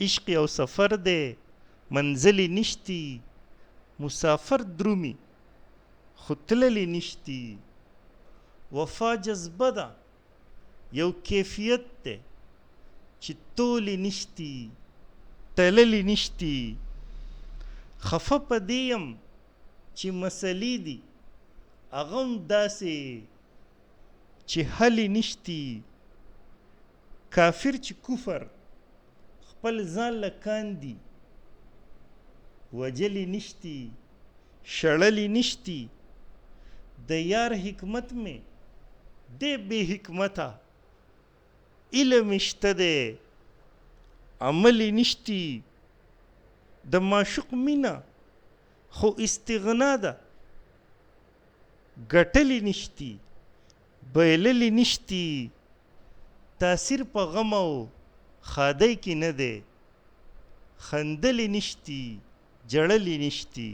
عشق یو سفر دی منزلې نشتی مسافر درومي خو تللی نشتی وفا جذبه ده یو کیفیت دی چې تولی نشتی تللی نشتی خفه په دې یم چې مسلې دي هغه هم داسې چې حلې نشتی کافر چې کفر خپل ځان له کاندي وجلی نشتی شړلی نشتی د یار حکمت میں دے بے حکمتا علم شته دی عملی نشتی د معشوق مینا خو استغنا ده ګټلی نشتی بایللی نشتی تاثیر په غم او خادی کې نه دی خندلی نشتی جړلی نشتی